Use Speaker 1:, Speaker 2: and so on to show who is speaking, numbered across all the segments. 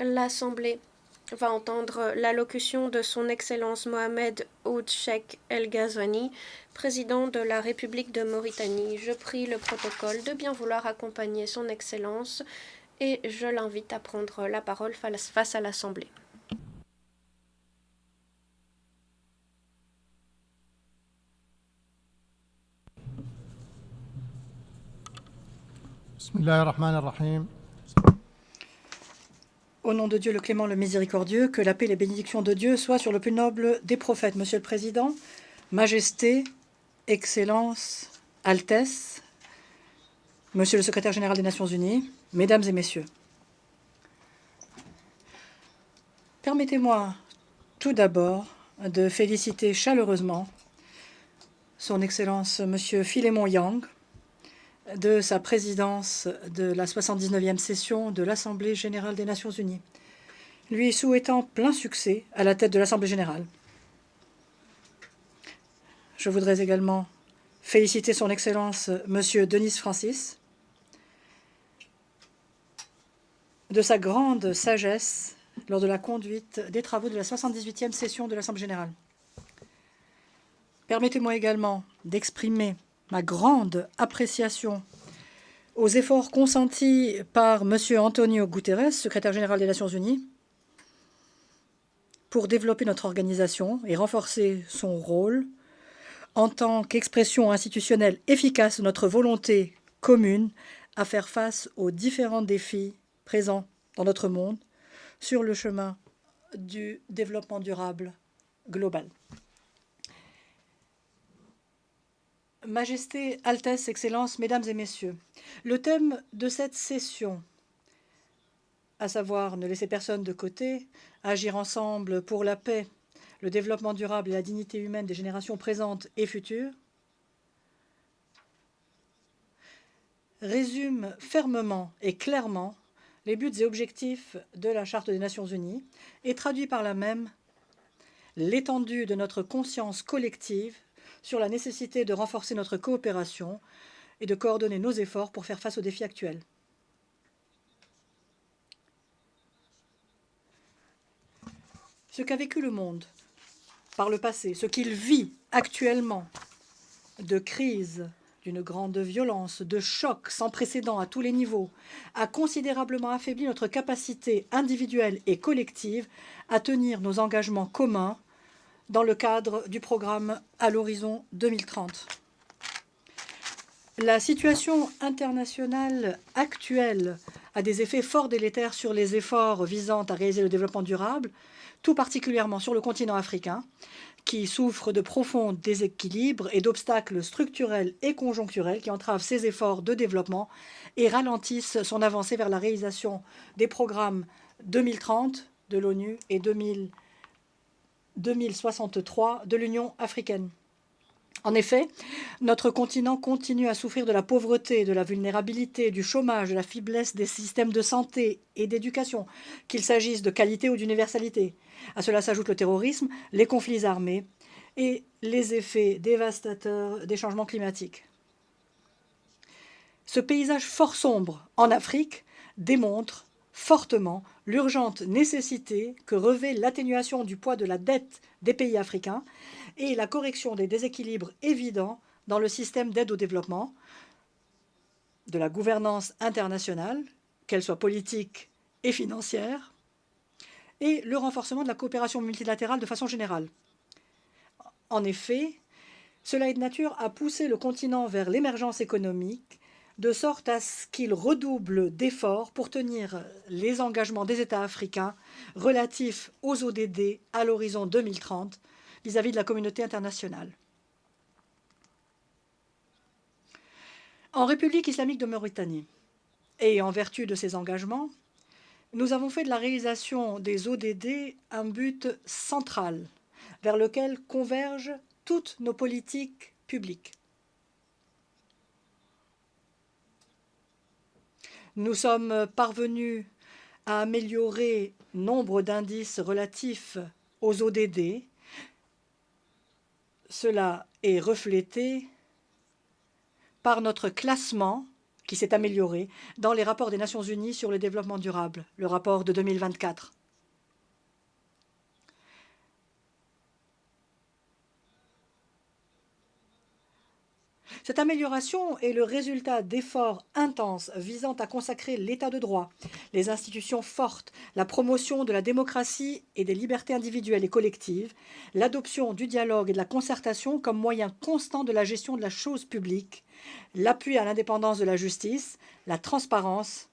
Speaker 1: L'Assemblée va entendre l'allocution de son Excellence Mohamed Ould Cheikh El Ghazouani, président de la République de Mauritanie. Je prie le protocole de bien vouloir accompagner son Excellence et je l'invite à prendre la parole face à l'Assemblée.
Speaker 2: Bismillahirrahmanirrahim.
Speaker 3: Au nom de Dieu le clément, le miséricordieux, que la paix et les bénédictions de Dieu soient sur le plus noble des prophètes. Monsieur le Président, Majesté, Excellence, Altesse, Monsieur le Secrétaire général des Nations Unies, Mesdames et Messieurs. Permettez-moi tout d'abord de féliciter chaleureusement Son Excellence Monsieur Philémon Yang de sa présidence de la 79e session de l'Assemblée générale des Nations unies, lui souhaitant plein succès à la tête de l'Assemblée générale. Je voudrais également féliciter Son Excellence Monsieur Denis Francis de sa grande sagesse lors de la conduite des travaux de la 78e session de l'Assemblée générale. Permettez-moi également d'exprimer ma grande appréciation aux efforts consentis par M. Antonio Guterres, secrétaire général des Nations unies, pour développer notre organisation et renforcer son rôle en tant qu'expression institutionnelle efficace de notre volonté commune à faire face aux différents défis présents dans notre monde sur le chemin du développement durable global. Majesté, Altesse, Excellence, Mesdames et Messieurs, le thème de cette session, à savoir ne laisser personne de côté, agir ensemble pour la paix, le développement durable et la dignité humaine des générations présentes et futures, résume fermement et clairement les buts et objectifs de la Charte des Nations unies et traduit par là même l'étendue de notre conscience collective sur la nécessité de renforcer notre coopération et de coordonner nos efforts pour faire face aux défis actuels. Ce qu'a vécu le monde par le passé, ce qu'il vit actuellement de crise, d'une grande violence, de chocs sans précédent à tous les niveaux, a considérablement affaibli notre capacité individuelle et collective à tenir nos engagements communs dans le cadre du programme à l'horizon 2030. La situation internationale actuelle a des effets fort délétères sur les efforts visant à réaliser le développement durable, tout particulièrement sur le continent africain, qui souffre de profonds déséquilibres et d'obstacles structurels et conjoncturels qui entravent ses efforts de développement et ralentissent son avancée vers la réalisation des programmes 2030 de l'ONU et 2063 de l'Union africaine. En effet, notre continent continue à souffrir de la pauvreté, de la vulnérabilité, du chômage, de la faiblesse des systèmes de santé et d'éducation, qu'il s'agisse de qualité ou d'universalité. À cela s'ajoute le terrorisme, les conflits armés et les effets dévastateurs des changements climatiques. Ce paysage fort sombre en Afrique démontre fortement l'urgente nécessité que revêt l'atténuation du poids de la dette des pays africains et la correction des déséquilibres évidents dans le système d'aide au développement, de la gouvernance internationale, qu'elle soit politique et financière, et le renforcement de la coopération multilatérale de façon générale. En effet, cela est de nature à pousser le continent vers l'émergence économique, de sorte à ce qu'il redouble d'efforts pour tenir les engagements des États africains relatifs aux ODD à l'horizon 2030 vis-à-vis de la communauté internationale. En République islamique de Mauritanie, et en vertu de ces engagements, nous avons fait de la réalisation des ODD un but central vers lequel convergent toutes nos politiques publiques. Nous sommes parvenus à améliorer nombre d'indices relatifs aux ODD. Cela est reflété par notre classement qui s'est améliorée dans les rapports des Nations Unies sur le développement durable, le rapport de 2024. Cette amélioration est le résultat d'efforts intenses visant à consacrer l'état de droit, les institutions fortes, la promotion de la démocratie et des libertés individuelles et collectives, l'adoption du dialogue et de la concertation comme moyen constant de la gestion de la chose publique, l'appui à l'indépendance de la justice, la transparence,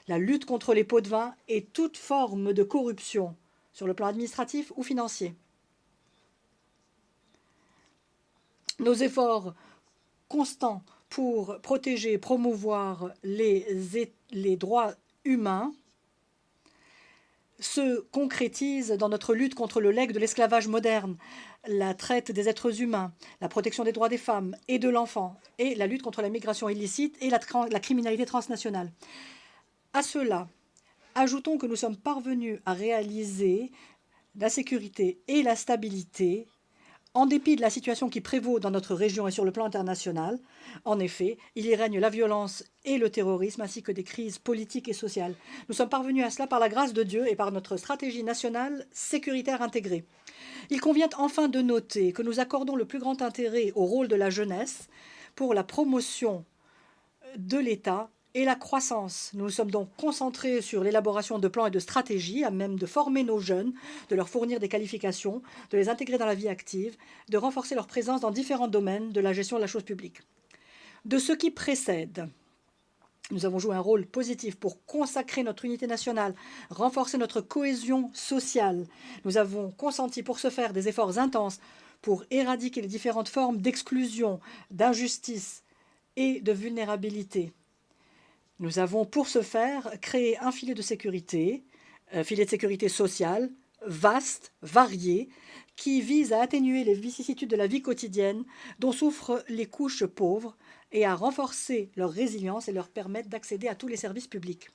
Speaker 3: la lutte contre les pots de vin et toute forme de corruption sur le plan administratif ou financier. Nos efforts constant pour protéger et promouvoir les droits humains se concrétise dans notre lutte contre le legs de l'esclavage moderne, la traite des êtres humains, la protection des droits des femmes et de l'enfant, et la lutte contre la migration illicite et la criminalité transnationale. À cela, ajoutons que nous sommes parvenus à réaliser la sécurité et la stabilité en dépit de la situation qui prévaut dans notre région et sur le plan international. En effet, il y règne la violence et le terrorisme, ainsi que des crises politiques et sociales. Nous sommes parvenus à cela par la grâce de Dieu et par notre stratégie nationale sécuritaire intégrée. Il convient enfin de noter que nous accordons le plus grand intérêt au rôle de la jeunesse pour la promotion de l'État et la croissance. Nous nous sommes donc concentrés sur l'élaboration de plans et de stratégies à même de former nos jeunes, de leur fournir des qualifications, de les intégrer dans la vie active, de renforcer leur présence dans différents domaines de la gestion de la chose publique. De ce qui précède, nous avons joué un rôle positif pour consacrer notre unité nationale, renforcer notre cohésion sociale. Nous avons consenti pour ce faire des efforts intenses pour éradiquer les différentes formes d'exclusion, d'injustice et de vulnérabilité. Nous avons, pour ce faire, créé un filet de sécurité sociale, vaste, varié, qui vise à atténuer les vicissitudes de la vie quotidienne dont souffrent les couches pauvres et à renforcer leur résilience et leur permettre d'accéder à tous les services publics.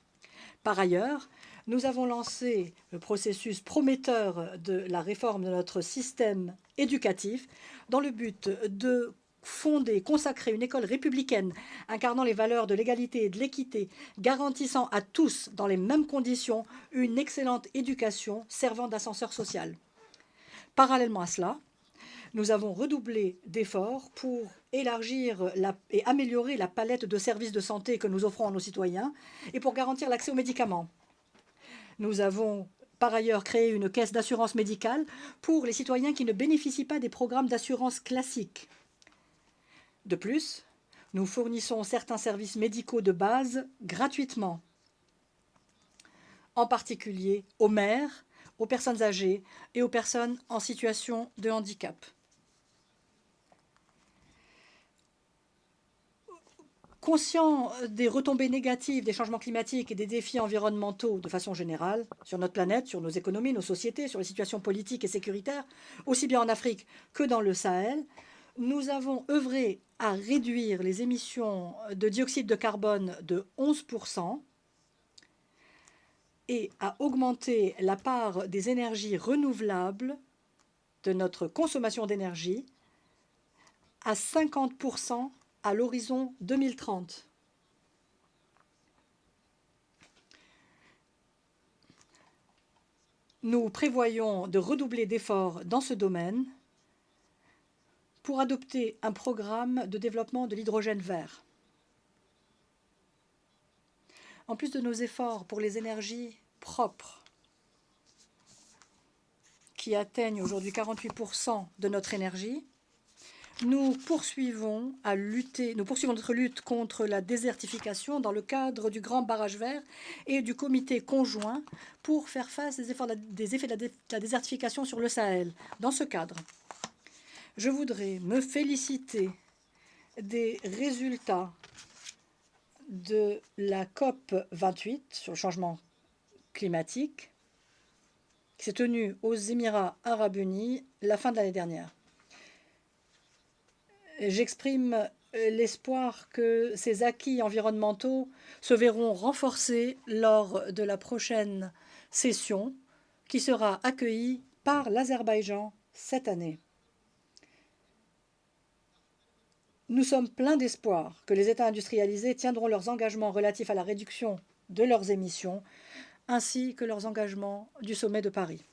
Speaker 3: Par ailleurs, nous avons lancé le processus prometteur de la réforme de notre système éducatif dans le but de fonder, consacrer une école républicaine incarnant les valeurs de l'égalité et de l'équité, garantissant à tous, dans les mêmes conditions, une excellente éducation servant d'ascenseur social. Parallèlement à cela, nous avons redoublé d'efforts pour élargir et améliorer la palette de services de santé que nous offrons à nos citoyens et pour garantir l'accès aux médicaments. Nous avons par ailleurs créé une caisse d'assurance médicale pour les citoyens qui ne bénéficient pas des programmes d'assurance classiques. De plus, nous fournissons certains services médicaux de base gratuitement, en particulier aux mères, aux personnes âgées et aux personnes en situation de handicap. Conscient des retombées négatives des changements climatiques et des défis environnementaux de façon générale sur notre planète, sur nos économies, nos sociétés, sur les situations politiques et sécuritaires, aussi bien en Afrique que dans le Sahel, nous avons œuvré à réduire les émissions de dioxyde de carbone de 11% et à augmenter la part des énergies renouvelables de notre consommation d'énergie à 50% à l'horizon 2030. Nous prévoyons de redoubler d'efforts dans ce domaine pour adopter un programme de développement de l'hydrogène vert. En plus de nos efforts pour les énergies propres, qui atteignent aujourd'hui 48% de notre énergie, nous poursuivons notre lutte contre la désertification dans le cadre du Grand Barrage Vert et du comité conjoint pour faire face des effets de la désertification sur le Sahel. Dans ce cadre, je voudrais me féliciter des résultats de la COP 28 sur le changement climatique qui s'est tenue aux Émirats arabes unis la fin de l'année dernière. J'exprime l'espoir que ces acquis environnementaux se verront renforcés lors de la prochaine session qui sera accueillie par l'Azerbaïdjan cette année. Nous sommes pleins d'espoir que les États industrialisés tiendront leurs engagements relatifs à la réduction de leurs émissions, ainsi que leurs engagements du sommet de Paris.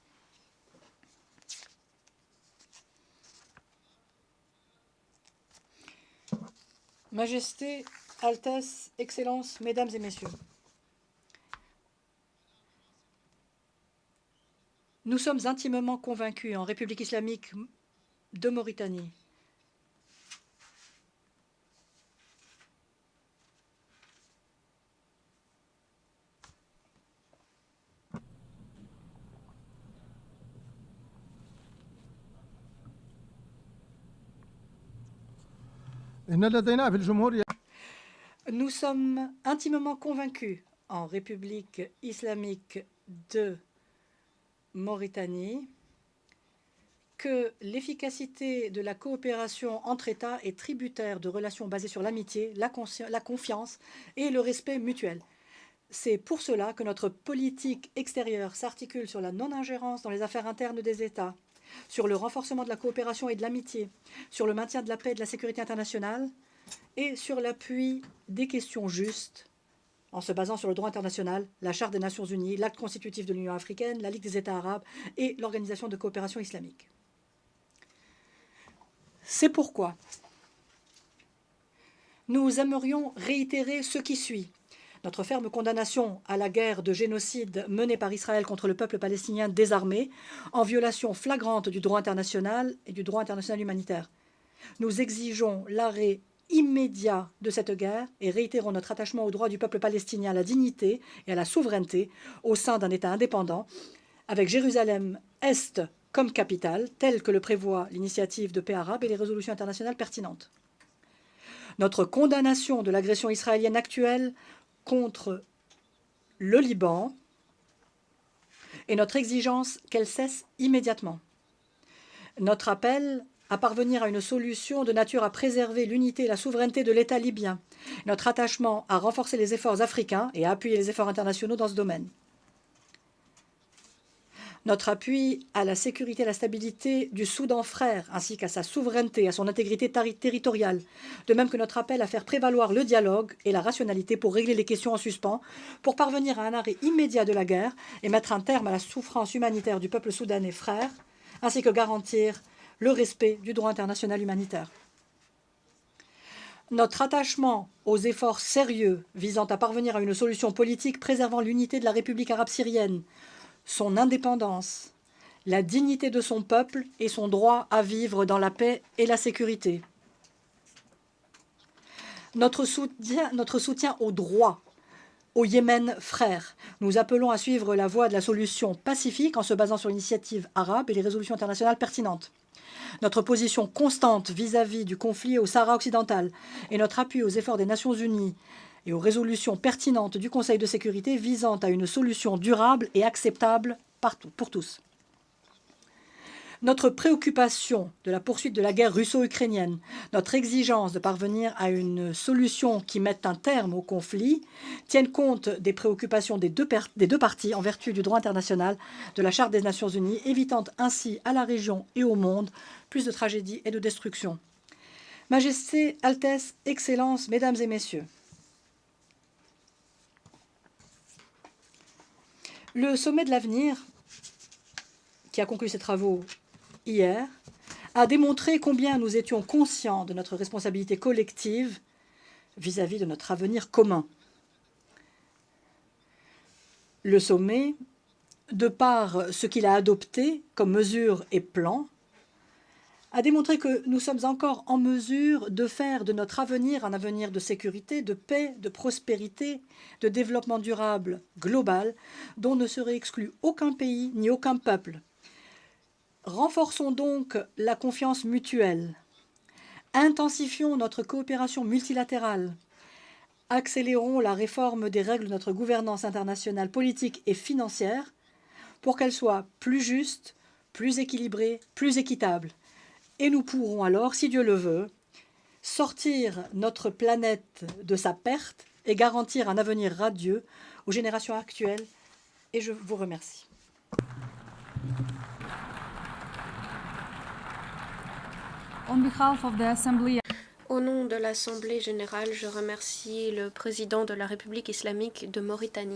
Speaker 3: Majesté, Altesse, Excellences, Mesdames et Messieurs, nous sommes intimement convaincus en République islamique de Mauritanie Nous sommes intimement convaincus en République islamique de Mauritanie que l'efficacité de la coopération entre États est tributaire de relations basées sur l'amitié, la confiance et le respect mutuel. C'est pour cela que notre politique extérieure s'articule sur la non-ingérence dans les affaires internes des États, sur le renforcement de la coopération et de l'amitié, sur le maintien de la paix et de la sécurité internationale et sur l'appui des questions justes en se basant sur le droit international, la Charte des Nations Unies, l'acte constitutif de l'Union africaine, la Ligue des États arabes et l'Organisation de coopération islamique. C'est pourquoi nous aimerions réitérer ce qui suit. Notre ferme condamnation à la guerre de génocide menée par Israël contre le peuple palestinien désarmé, en violation flagrante du droit international et du droit international humanitaire. Nous exigeons l'arrêt immédiat de cette guerre et réitérons notre attachement au droit du peuple palestinien à la dignité et à la souveraineté au sein d'un État indépendant, avec Jérusalem-Est comme capitale, telle que le prévoit l'initiative de paix arabe et les résolutions internationales pertinentes. Notre condamnation de l'agression israélienne actuelle contre le Liban et notre exigence qu'elle cesse immédiatement. Notre appel à parvenir à une solution de nature à préserver l'unité et la souveraineté de l'État libyen. Notre attachement à renforcer les efforts africains et à appuyer les efforts internationaux dans ce domaine. Notre appui à la sécurité et à la stabilité du Soudan frère, ainsi qu'à sa souveraineté, à son intégrité territoriale, de même que notre appel à faire prévaloir le dialogue et la rationalité pour régler les questions en suspens, pour parvenir à un arrêt immédiat de la guerre et mettre un terme à la souffrance humanitaire du peuple soudanais frère, ainsi que garantir le respect du droit international humanitaire. Notre attachement aux efforts sérieux visant à parvenir à une solution politique préservant l'unité de la République arabe syrienne, son indépendance, la dignité de son peuple et son droit à vivre dans la paix et la sécurité. Notre soutien au droit au Yémen frère. Nous appelons à suivre la voie de la solution pacifique en se basant sur l'initiative arabe et les résolutions internationales pertinentes. Notre position constante vis-à-vis du conflit au Sahara occidental et notre appui aux efforts des Nations Unies et aux résolutions pertinentes du Conseil de sécurité visant à une solution durable et acceptable pour tous. Notre préoccupation de la poursuite de la guerre russo-ukrainienne, notre exigence de parvenir à une solution qui mette un terme au conflit, tiennent compte des préoccupations des deux parties en vertu du droit international de la Charte des Nations Unies, évitant ainsi à la région et au monde plus de tragédies et de destruction. Majesté, Altesse, Excellences, Mesdames et Messieurs, le sommet de l'avenir, qui a conclu ses travaux hier, a démontré combien nous étions conscients de notre responsabilité collective vis-à-vis de notre avenir commun. Le sommet, de par ce qu'il a adopté comme mesures et plans, a démontré que nous sommes encore en mesure de faire de notre avenir un avenir de sécurité, de paix, de prospérité, de développement durable global, dont ne serait exclu aucun pays ni aucun peuple. Renforçons donc la confiance mutuelle, intensifions notre coopération multilatérale, accélérons la réforme des règles de notre gouvernance internationale politique et financière pour qu'elle soit plus juste, plus équilibrée, plus équitable. Et nous pourrons alors, si Dieu le veut, sortir notre planète de sa perte et garantir un avenir radieux aux générations actuelles. Et je vous remercie.
Speaker 2: On behalf of the Assembly...
Speaker 1: Au nom de l'Assemblée générale, je remercie le président de la République islamique de Mauritanie.